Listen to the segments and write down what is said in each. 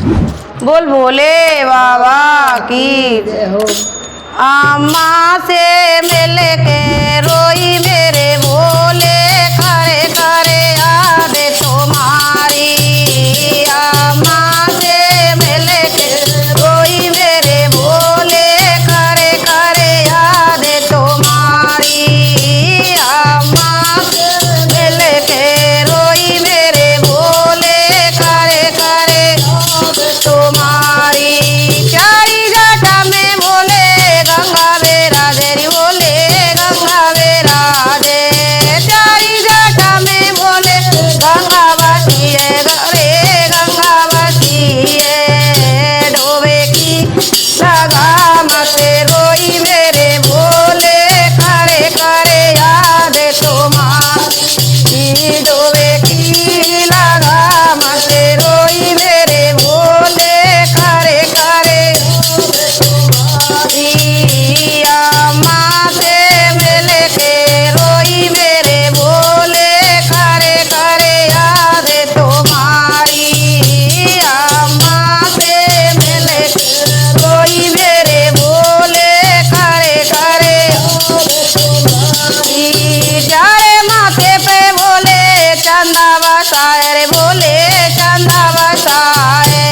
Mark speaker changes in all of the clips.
Speaker 1: बोल भोले बाबा की
Speaker 2: जय हो।
Speaker 1: अम्मा से मिल के रोई मेरे भोले, करे करे याद तुम्हारी। अम्मा से मिल के रोई मेरे भोले, करे करे याद तुम्हारी। अम्मा से मिल के रोई मेरे भोले, करे करे याद तुम्हारी। चारी घाटा में बोले गंगा बेराजे रे, बोले गंगा बेराजे। चारी घाटा में बोले गंगा बसिए रे, गंगा बसिए। डोबे की लगाम से रोई मेरे भोले, करे करे याद तुम्हारी। डोबे की लगाम से रोई मेरे भोले, करे करे अम्मा से मिल के रोई मेरे भोले, करे करे याद तुम्हारी। अम्मा से मिल के रोई मेरे भोले, करे करे जाए माथे पे बोले चंदा बसाए रे, बोले चंदा बसाए।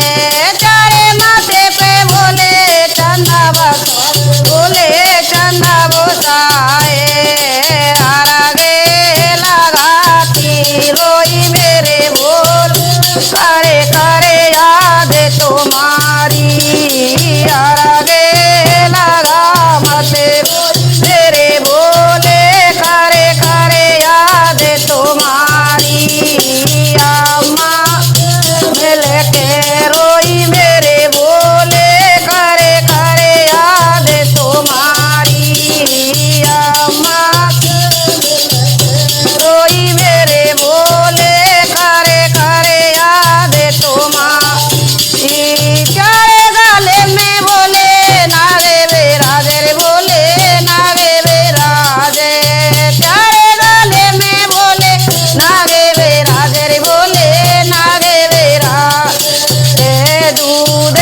Speaker 1: चारे माथे पे बोले चंदा बसाए, बोले चंदा बसाए। आगे लगाती रोई मेरे भोले, करे करे याद तुम्हारी। आगे लगा मते मेरे भोले, करे करे याद तुम्हारी। अम्मा मिल के रोई मेरे भोले, करे करे याद तुम्हारी। अम्मा रोई मेरे भोले, करे करे याद तुम्हारी। चारे गाले में बोले नागे बेराजे रे, बोले नागे बेराजे। चारे गाले में बोले नागे बेराजे रे, बोले नागे बेराजे। दूध